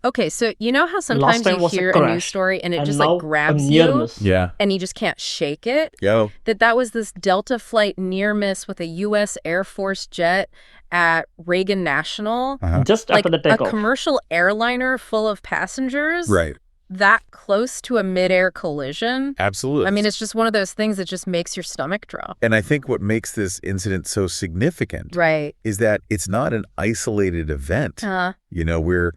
Okay, so you know how Last sometimes time you was a hear a news crash, story and it and just now like a grabs near you miss. Yeah. and you just can't shake it? Yo. That was this Delta flight near miss with a U.S. Air Force jet at Reagan National. Just Like after the a takeoff. commercial airliner full of passengers. Right. That close to a midair collision. Absolutely. I mean, it's just one of those things that just makes your stomach drop. And I think what makes this incident so significant Right. is that it's not an isolated event. You know, we're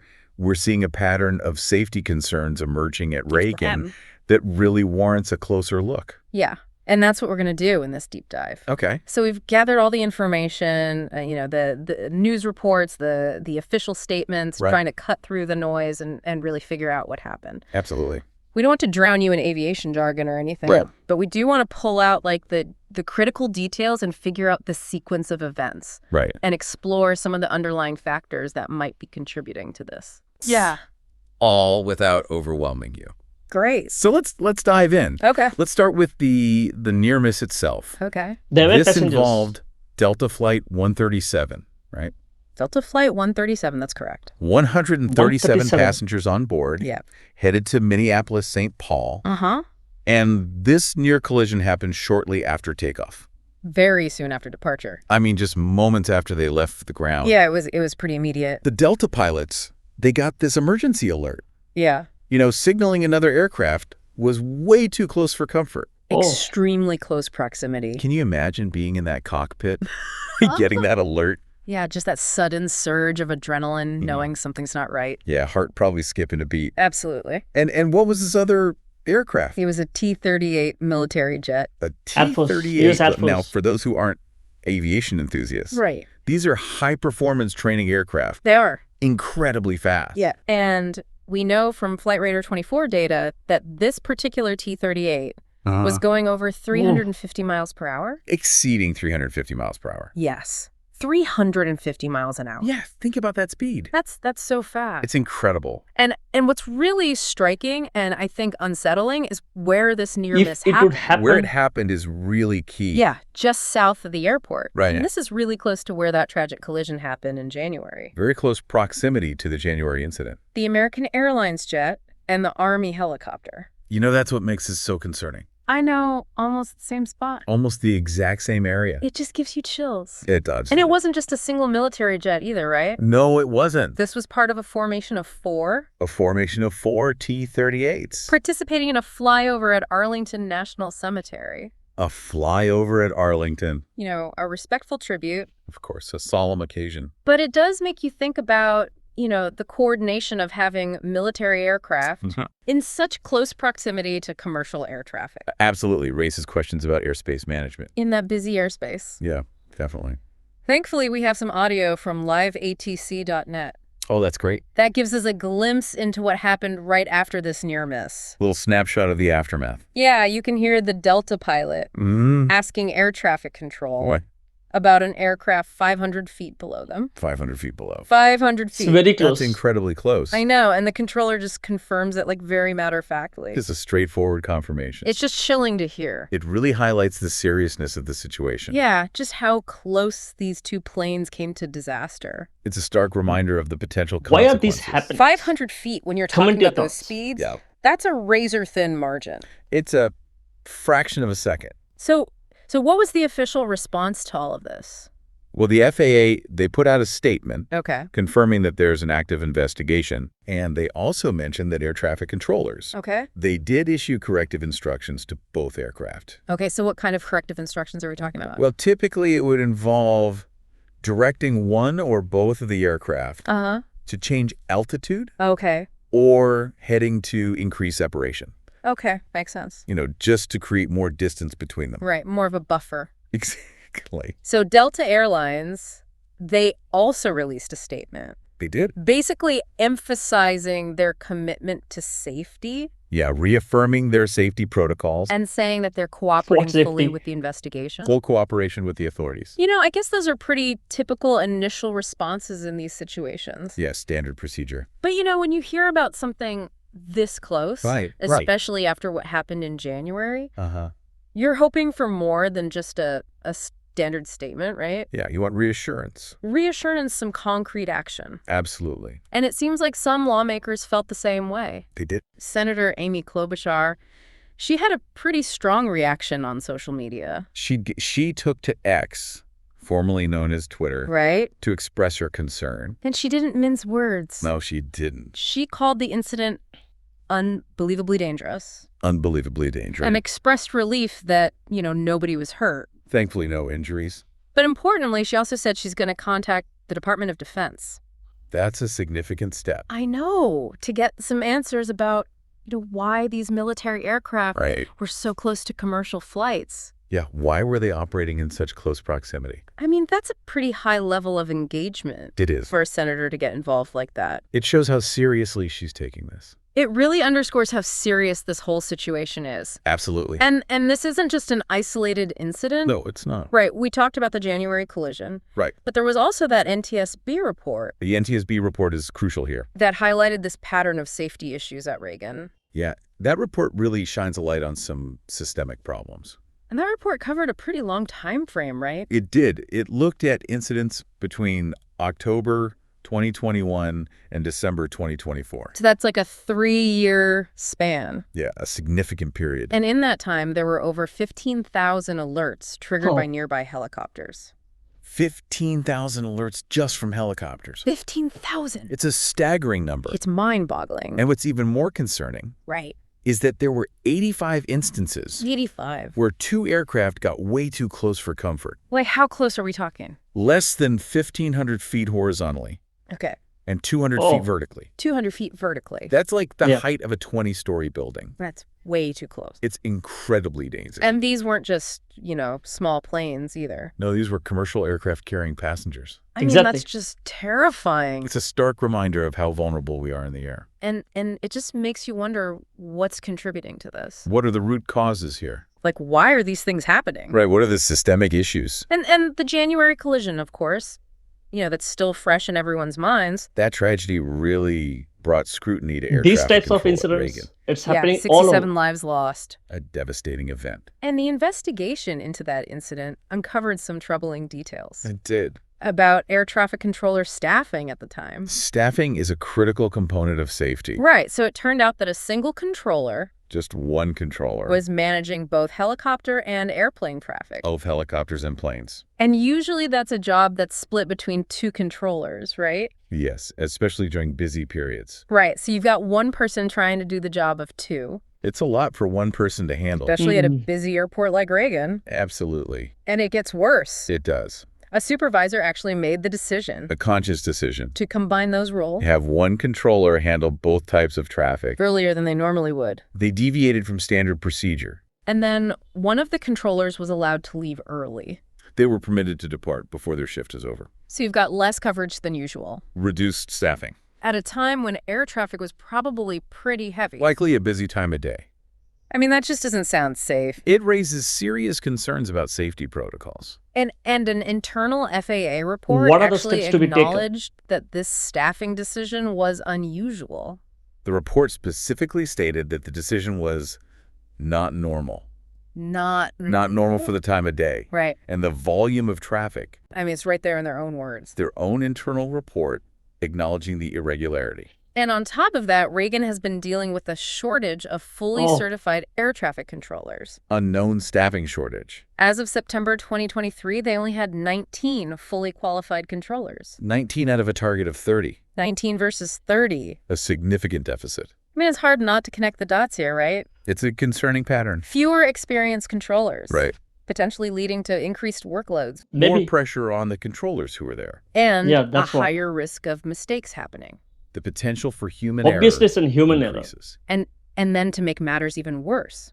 seeing a pattern of safety concerns emerging at Reagan that really warrants a closer look. Yeah. And that's what we're going to do in this deep dive. Okay. So we've gathered all the information, you know, the news reports, the official statements, trying to cut through the noise and really figure out what happened. Absolutely. We don't want to drown you in aviation jargon or anything, but we do want to pull out like the critical details and figure out the sequence of events. Right. And explore some of the underlying factors that might be contributing to this. Yeah. All without overwhelming you. Great. So let's dive in. Okay. Let's start with the near miss itself. Okay. This This involved Delta Flight 137, right? Delta Flight 137, that's correct. 137 passengers on board. Yeah. Headed to Minneapolis, St. Paul. And this near collision happened shortly after takeoff. Very soon after departure. I mean, just moments after they left the ground. Yeah, it was pretty immediate. The Delta pilots, they got this emergency alert. Yeah. You know, signaling another aircraft was way too close for comfort. Extremely close proximity. Can you imagine being in that cockpit, getting that alert? Yeah, just that sudden surge of adrenaline, knowing something's not right. Yeah, heart probably skipping a beat. Absolutely. And what was this other aircraft? It was a T-38 military jet. A Air T-38. Force. Now, for those who aren't aviation enthusiasts, Right. these are high-performance training aircraft. They are. Incredibly fast. Yeah. And we know from Flight Radar 24 data that this particular T-38 was going over 350 miles per hour. Exceeding 350 miles per hour. Yes. 350 miles an hour. Yeah, think about that speed. That's so fast. It's incredible. And what's really striking and I think unsettling is where this near If miss it happened. would happen, Where it happened is really key. Yeah, just south of the airport. Right. And this is really close to where that tragic collision happened in January. Very close proximity to the January incident. The American Airlines jet and the Army helicopter. You know, that's what makes this so concerning. I know, almost the same spot. Almost the exact same area. It just gives you chills. It does. And it wasn't just a single military jet either, right? No, it wasn't. This was part of a formation of 4. A formation of 4 T-38s. Participating in a flyover at Arlington National Cemetery. A flyover at Arlington. You know, a respectful tribute. Of course, a solemn occasion. But it does make you think about, you know, the coordination of having military aircraft in such close proximity to commercial air traffic. Absolutely raises questions about airspace management. In that busy airspace. Yeah, definitely. Thankfully, we have some audio from liveatc.net. Oh, that's great. That gives us a glimpse into what happened right after this near miss. Little snapshot of the aftermath. Yeah, you can hear the Delta pilot asking air traffic control What? about an aircraft 500 feet below them. 500 feet below. 500 it's feet. very close. That's incredibly close. I know, and the controller just confirms it like very matter-of-factly. Just a straightforward confirmation. It's just chilling to hear. It really highlights the seriousness of the situation. Yeah, just how close these two planes came to disaster. It's a stark reminder of the potential Why consequences. are these happening? 500 feet, when you're talking Comment your about those thoughts. speeds, Yeah. that's a razor-thin margin. It's a fraction of a second. So what was the official response to all of this? Well, the FAA, they put out a statement Okay. confirming that there's an active investigation, and they also mentioned that air traffic controllers, Okay. they did issue corrective instructions to both aircraft. Okay, so what kind of corrective instructions are we talking about? Well, typically it would involve directing one or both of the aircraft to change altitude Okay. or heading to increase separation, Okay, makes sense. you know, just to create more distance between them. Right, more of a buffer. Exactly. So Delta Airlines, they also released a statement They did. basically emphasizing their commitment to safety Yeah, reaffirming their safety protocols, and saying that they're cooperating safety. fully with the investigation. full cooperation with the authorities. You know, I guess those are pretty typical initial responses in these situations. Yeah, standard procedure. But, you know, when you hear about something this close, Right. especially after what happened in January, Uh-huh. you're hoping for more than just a standard statement, right? Yeah, you want reassurance. Reassurance, some concrete action. Absolutely. And it seems like some lawmakers felt the same way. They did. Senator Amy Klobuchar, she had a pretty strong reaction on social media. She took to X, formerly known as Twitter, right, to express her concern. And she didn't mince words. No, she didn't. She called the incident unbelievably dangerous. Unbelievably dangerous. And expressed relief that, nobody was hurt. Thankfully, no injuries. But importantly, she also said she's going to contact the Department of Defense. That's a significant step. I know, to get some answers about, why these military aircraft were so close to commercial flights. Yeah, why were they operating in such close proximity? I mean, that's a pretty high level of engagement. It is. For a senator to get involved like that. It shows how seriously she's taking this. It really underscores how serious this whole situation is. Absolutely. And this isn't just an isolated incident. No, it's not. Right. We talked about the January collision. Right. But there was also that NTSB report. The NTSB report is crucial here. That highlighted this pattern of safety issues at Reagan. Yeah, that report really shines a light on some systemic problems. And that report covered a pretty long time frame, right? It did. It looked at incidents between October 2021 and December 2024. So that's like a 3-year span. Yeah, a significant period. And in that time, there were over 15,000 alerts triggered by nearby helicopters. 15,000 alerts just from helicopters. 15,000. It's a staggering number. It's mind-boggling. And what's even more concerning is that there were 85 instances 85. where 2 aircraft got way too close for comfort. Like, how close are we talking? Less than 1,500 feet horizontally. Okay. And 200 feet vertically. 200 feet vertically. That's like the height of a 20-story building. That's way too close. It's incredibly dangerous. And these weren't just, small planes either. No, these were commercial aircraft carrying passengers. I mean, that's just terrifying. It's a stark reminder of how vulnerable we are in the air. And it just makes you wonder what's contributing to this. What are the root causes here? Like, why are these things happening? Right, what are the systemic issues? And the January collision, of course, that's still fresh in everyone's minds. That tragedy really brought scrutiny to air These traffic types of control at incidents, Reagan. it's happening 67 lives lost. A devastating event. And the investigation into that incident uncovered some troubling details. It did. About air traffic controller staffing at the time. Staffing is a critical component of safety. Right. So it turned out that a single controller, just one controller, was managing both helicopter and airplane traffic. Of helicopters and planes. And usually that's a job that's split between 2 controllers, right? Yes, especially during busy periods. Right. So you've got one person trying to do the job of 2. It's a lot for one person to handle. Especially at a busy airport like Reagan. Absolutely. And it gets worse. It does. A supervisor actually made the decision. A conscious decision. To combine those roles. Have one controller handle both types of traffic. Earlier than they normally would. They deviated from standard procedure. And then one of the controllers was allowed to leave early. They were permitted to depart before their shift is over. So you've got less coverage than usual. Reduced staffing. At a time when air traffic was probably pretty heavy. Likely a busy time of day. I mean, that just doesn't sound safe. It raises serious concerns about safety protocols. And an internal FAA report actually acknowledged that this staffing decision was unusual. The report specifically stated that the decision was not normal. Not normal for the time of day. Right. And the volume of traffic. I mean, it's right there in their own words. Their own internal report acknowledging the irregularity. And on top of that, Reagan has been dealing with a shortage of fully certified air traffic controllers. Unknown staffing shortage. As of September 2023, they only had 19 fully qualified controllers. 19 out of a target of 30. 19 versus 30. A significant deficit. I mean, it's hard not to connect the dots here, right? It's a concerning pattern. Fewer experienced controllers. Right. Potentially leading to increased workloads. More pressure on the controllers who are there. And a higher risk of mistakes happening. The potential for human error increases. And then to make matters even worse.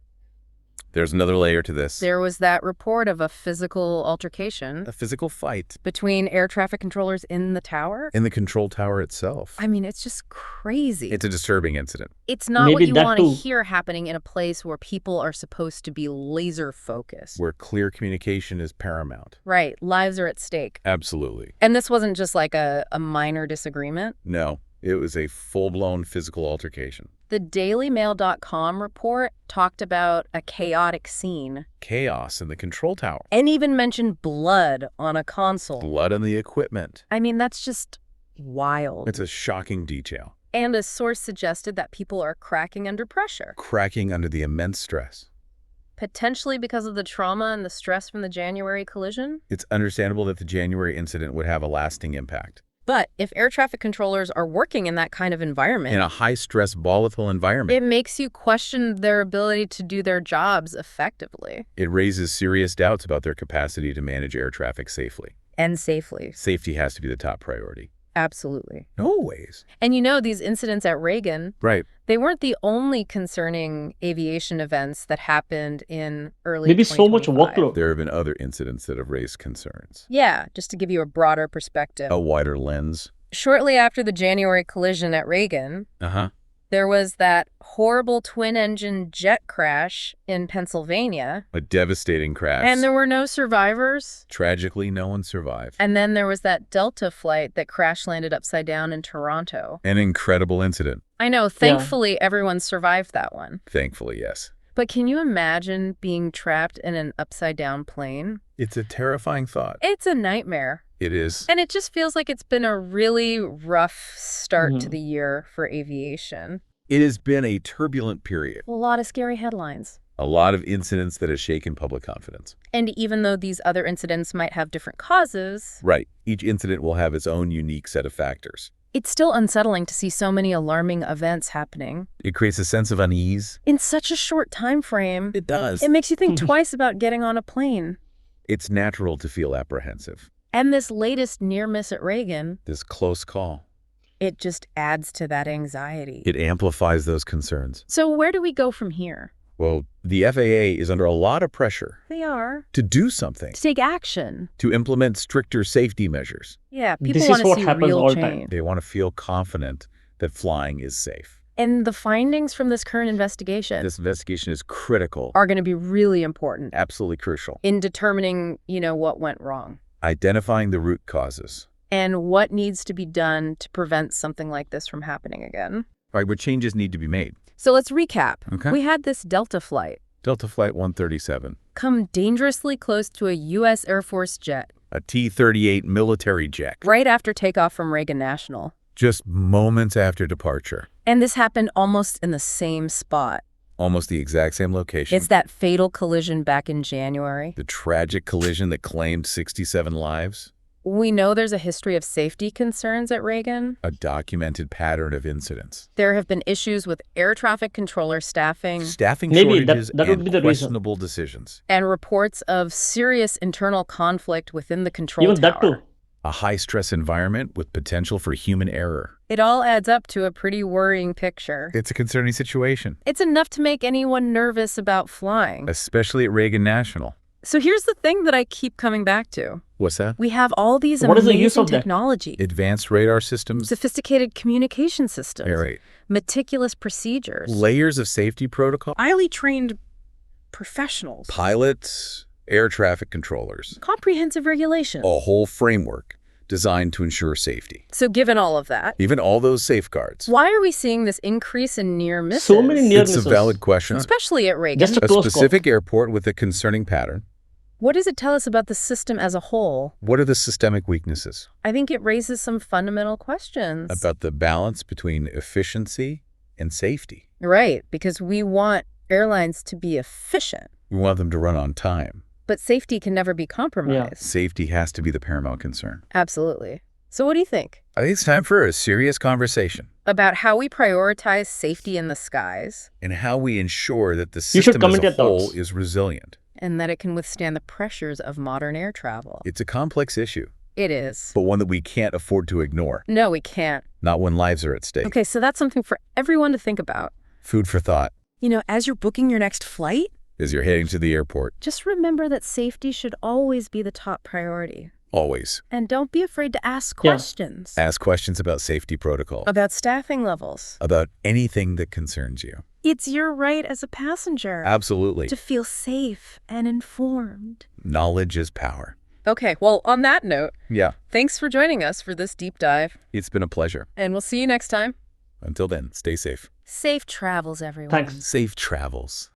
There's another layer to this. There was that report of a physical altercation. A physical fight. Between air traffic controllers in the tower. In the control tower itself. I mean, it's just crazy. It's a disturbing incident. It's not what you want to hear happening in a place where people are supposed to be laser focused. Where clear communication is paramount. Right. Lives are at stake. Absolutely. And this wasn't just like a minor disagreement. No. It was a full-blown physical altercation. The DailyMail.com report talked about a chaotic scene. Chaos in the control tower. And even mentioned blood on a console. Blood on the equipment. I mean, that's just wild. It's a shocking detail. And a source suggested that people are cracking under pressure. Cracking under the immense stress. Potentially because of the trauma and the stress from the January collision? It's understandable that the January incident would have a lasting impact. But if air traffic controllers are working in that kind of environment... In a high-stress, volatile environment... It makes you question their ability to do their jobs effectively. It raises serious doubts about their capacity to manage air traffic safely. And safely. Safety has to be the top priority. Absolutely. Always. And you know, these incidents at Reagan, right? They weren't the only concerning aviation events that happened in early Maybe so much workload. There have been other incidents that have raised concerns. Yeah, just to give you a broader perspective. A wider lens. Shortly after the January collision at Reagan, there was that horrible twin-engine jet crash in Pennsylvania. A devastating crash. And there were no survivors. Tragically, no one survived. And then there was that Delta flight that crash-landed upside down in Toronto. An incredible incident. I know. Thankfully, everyone survived that one. Thankfully, yes. But can you imagine being trapped in an upside-down plane? It's a terrifying thought. It's a nightmare. It is. And it just feels like it's been a really rough start to the year for aviation. It has been a turbulent period. A lot of scary headlines. A lot of incidents that have shaken public confidence. And even though these other incidents might have different causes... Right. Each incident will have its own unique set of factors. It's still unsettling to see so many alarming events happening. It creates a sense of unease. In such a short time frame. It does. It makes you think twice about getting on a plane. It's natural to feel apprehensive. And this latest near miss at Reagan... This close call. It just adds to that anxiety. It amplifies those concerns. So where do we go from here? Well, the FAA is under a lot of pressure. They are. To do something. To take action. To implement stricter safety measures. Yeah, people want to see real change. They want to feel confident that flying is safe. And the findings from this current investigation... This investigation is critical. Are going to be really important. Absolutely crucial. In determining, what went wrong. Identifying the root causes. And what needs to be done to prevent something like this from happening again. Right, what changes need to be made. So let's recap. Okay. We had this Delta flight. Delta Flight 137. Come dangerously close to a U.S. Air Force jet. A T-38 military jet. Right after takeoff from Reagan National. Just moments after departure. And this happened almost in the same spot. Almost the exact same location. It's that fatal collision back in January. The tragic collision that claimed 67 lives. We know there's a history of safety concerns at Reagan. A documented pattern of incidents. There have been issues with air traffic controller staffing. Staffing shortages and questionable decisions. And reports of serious internal conflict within the control tower. That too. A high-stress environment with potential for human error. It all adds up to a pretty worrying picture. It's a concerning situation. It's enough to make anyone nervous about flying. Especially at Reagan National. So here's the thing that I keep coming back to. What's that? We have all these amazing technology. Advanced radar systems. Sophisticated communication systems. Yeah, right. Meticulous procedures. Layers of safety protocol. Highly trained professionals. Pilots, air traffic controllers. Comprehensive regulations. A whole framework designed to ensure safety. So given all of that. Even all those safeguards. Why are we seeing this increase in near misses? So many near misses. It's a valid question. Especially at Reagan. Just a specific airport with a concerning pattern. What does it tell us about the system as a whole? What are the systemic weaknesses? I think it raises some fundamental questions. About the balance between efficiency and safety. Right, because we want airlines to be efficient. We want them to run on time. But safety can never be compromised. Yeah. Safety has to be the paramount concern. Absolutely. So what do you think? I think it's time for a serious conversation. About how we prioritize safety in the skies. And how we ensure that the system as a whole is resilient. And that it can withstand the pressures of modern air travel. It's a complex issue. It is. But one that we can't afford to ignore. No, we can't. Not when lives are at stake. Okay, so that's something for everyone to think about. Food for thought. As you're booking your next flight, as you're heading to the airport, just remember that safety should always be the top priority. Always. And don't be afraid to ask questions. Ask questions about safety protocol. About staffing levels. About anything that concerns you. It's your right as a passenger. Absolutely. To feel safe and informed. Knowledge is power. Okay, well, on that note, Yeah. thanks for joining us for this deep dive. It's been a pleasure. And we'll see you next time. Until then, stay safe. Safe travels, everyone. Thanks. Safe travels.